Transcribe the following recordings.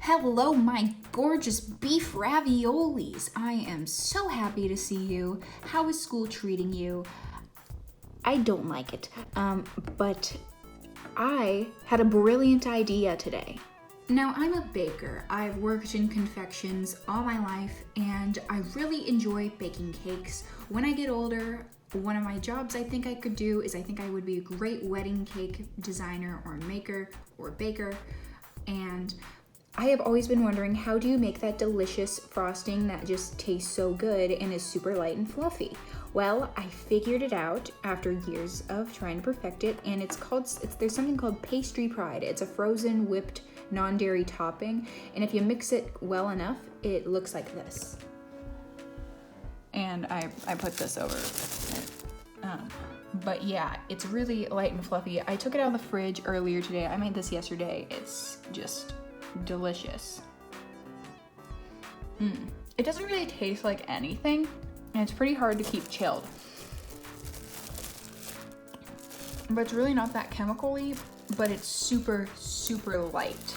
Hello, my gorgeous beef raviolis. I am so happy to see you. How is school treating you? I don't like it, but I had a brilliant idea today. Now, I'm a baker. I've worked in confections all my life, and I really enjoy baking cakes. When I get older, one of my jobs I think I could do is I think I would be a great wedding cake designer or maker or baker. And I have always been wondering, how do you make that delicious frosting that just tastes so good and is super light and fluffy? Well, I figured it out after years of trying to perfect it, and there's something called Pastry Pride. It's a frozen whipped non-dairy topping, and if you mix it well enough, it looks like this. And I put this over it. But yeah, it's really light and fluffy. I took it out of the fridge earlier today. I made this yesterday. It's just delicious. It doesn't really taste like anything, and it's pretty hard to keep chilled. But it's really not that chemical-y, but it's super, super light.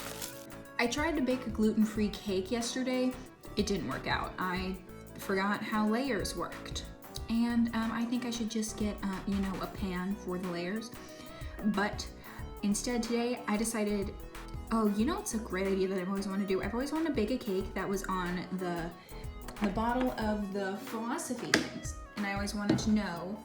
I tried to bake a gluten-free cake yesterday. It didn't work out. I forgot how layers worked. And I think I should just get, a pan for the layers. But instead today, I decided, it's a great idea that I've always wanted to do. I've always wanted to bake a cake that was on the bottle of the philosophy things. And I always wanted to know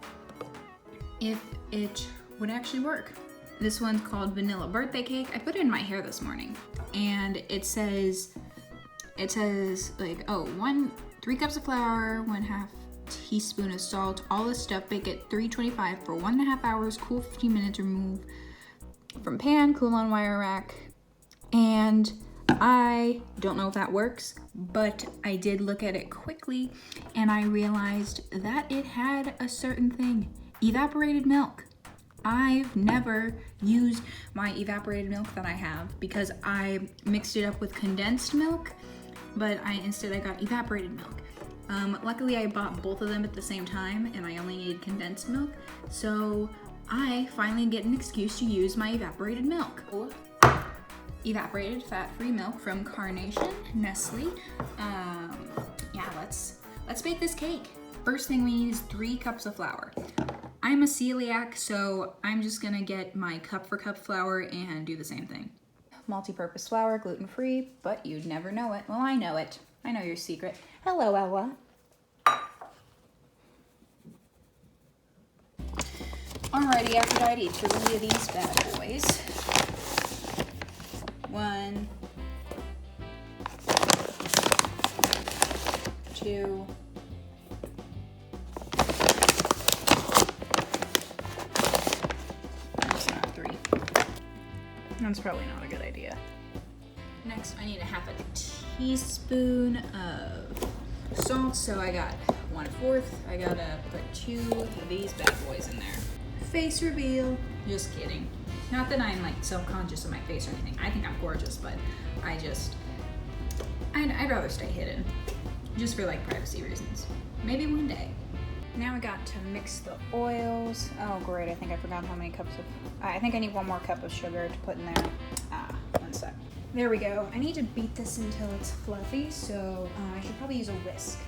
if it would actually work. This one's called Vanilla Birthday Cake. I put it in my hair this morning, and it says 3 cups of flour, 1/2 teaspoon of salt, all this stuff, bake at 325 for 1.5 hours, cool 15 minutes, remove from pan, cool on wire rack. And I don't know if that works, but I did look at it quickly and I realized that it had a certain thing: evaporated milk. I've never used my evaporated milk that I have because I mixed it up with condensed milk, but instead I got evaporated milk. Luckily I bought both of them at the same time and I only needed condensed milk, so I finally get an excuse to use my evaporated milk. Evaporated fat-free milk from Carnation, Nestle. Let's bake this cake. First thing we need is 3 cups of flour. I'm a celiac, so I'm just gonna get my cup for cup flour and do the same thing. Multi-purpose flour, gluten-free, but you'd never know it. Well, I know it. I know your secret. Hello, Ella. Alrighty, Aphrodite, 3 of these bad boys. 1, 2, 3. That's probably not a good idea. Next, I need 1/2 teaspoon of salt, so I got 1/4. I gotta put 2 of these bad boys in there. Face reveal. Just kidding. Not that I'm self-conscious of my face or anything. I think I'm gorgeous, but I'd rather stay hidden, just for privacy reasons. Maybe one day. Now I got to mix the oils. Oh great, I think I forgot how many cups of, I think I need 1 more cup of sugar to put in there. 1 sec. There we go. I need to beat this until it's fluffy, so I should probably use a whisk.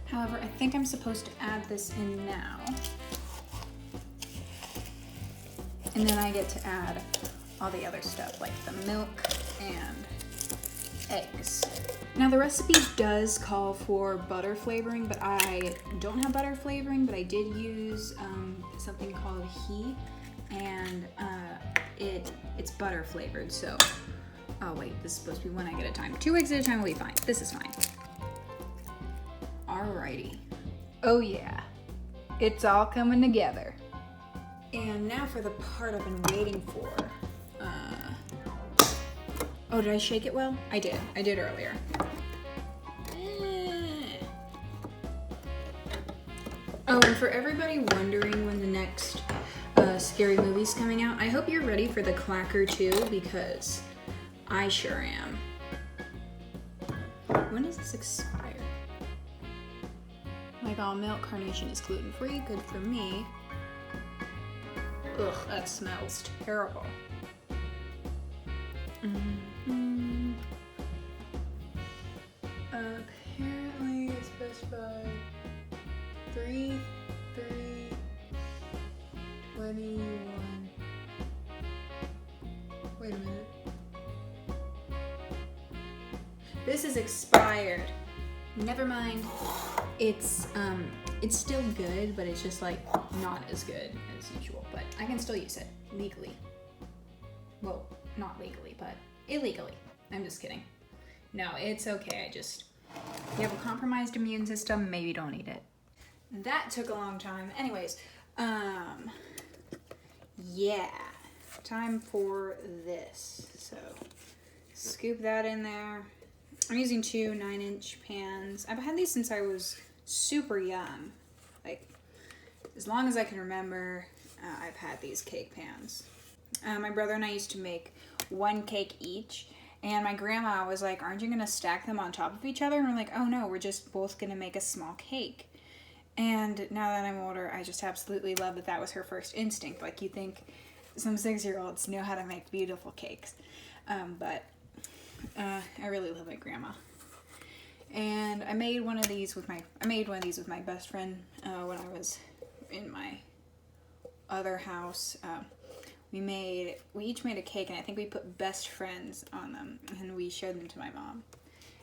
However, I think I'm supposed to add this in now. And then I get to add all the other stuff, like the milk and eggs. Now the recipe does call for butter flavoring, but I don't have butter flavoring, but I did use something called ghee, and it's butter flavored, so, oh wait, this is supposed to be 1 egg at a time. 2 eggs at a time will be fine. This is fine. Alrighty. Oh yeah, it's all coming together. And now for the part I've been waiting for. Oh, did I shake it well? I did earlier. Oh, and for everybody wondering when the next scary movie's coming out, I hope you're ready for the clacker too, because I sure am. When does this expire? All milk, Carnation is gluten-free, good for me. Ugh, that smells terrible. Apparently it's specified 3/3/21. Wait a minute. This is expired. Never mind. It's still good, but it's just like not as good as usual. But I can still use it legally. Well, not legally, but illegally. I'm just kidding. No, it's okay. If you have a compromised immune system, maybe don't eat it. That took a long time. Anyways, yeah, time for this. So scoop that in there. I'm using 2 9-inch pans. I've had these since I was super young. Like, as long as I can remember, I've had these cake pans. My brother and I used to make 1 cake each, and my grandma was like, aren't you gonna stack them on top of each other? And we're like, oh no, we're just both gonna make a small cake. And now that I'm older, I just absolutely love that that was her first instinct. Like, you think some 6-year-olds know how to make beautiful cakes. But I really love my grandma. And I made one of these with my best friend when I was in my other house. We each made a cake, and I think we put best friends on them, and we showed them to my mom.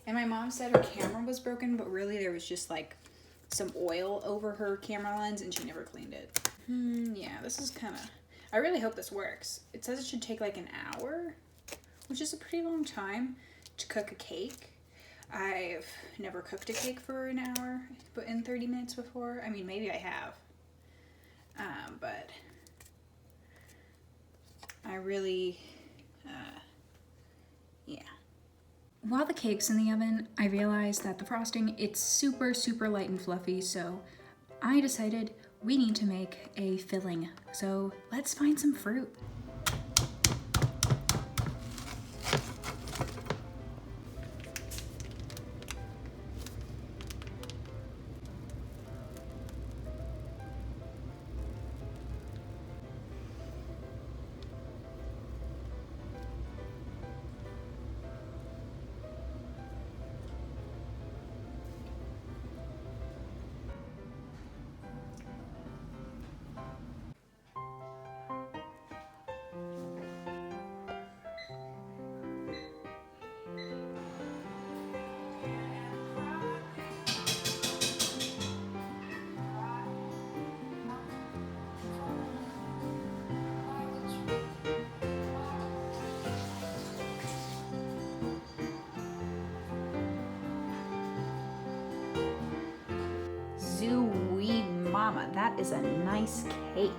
And my mom said her camera was broken, but really there was just like some oil over her camera lens, and she never cleaned it. Yeah, this is kind of, I really hope this works. It says it should take like an hour, which is a pretty long time to cook a cake. I've never cooked a cake for an hour, but in 30 minutes before. I mean, maybe I have. But I really, yeah. While the cake's in the oven, I realized that the frosting, it's super, super light and fluffy, so I decided we need to make a filling. So let's find some fruit. Zooey mama, that is a nice cake.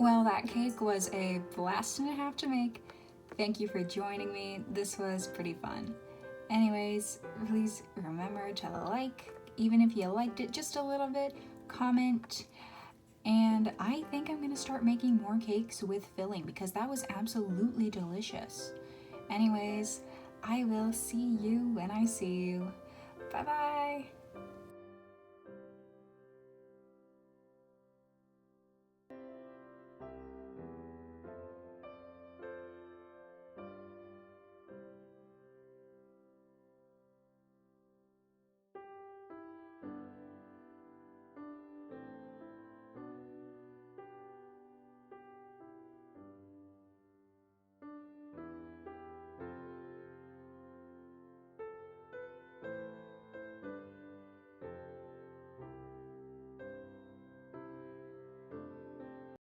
Well, that cake was a blast and a half to make. Thank you for joining me. This was pretty fun. Anyways, please remember to like, even if you liked it just a little bit, comment. And I think I'm gonna start making more cakes with filling because that was absolutely delicious. Anyways, I will see you when I see you. Bye-bye.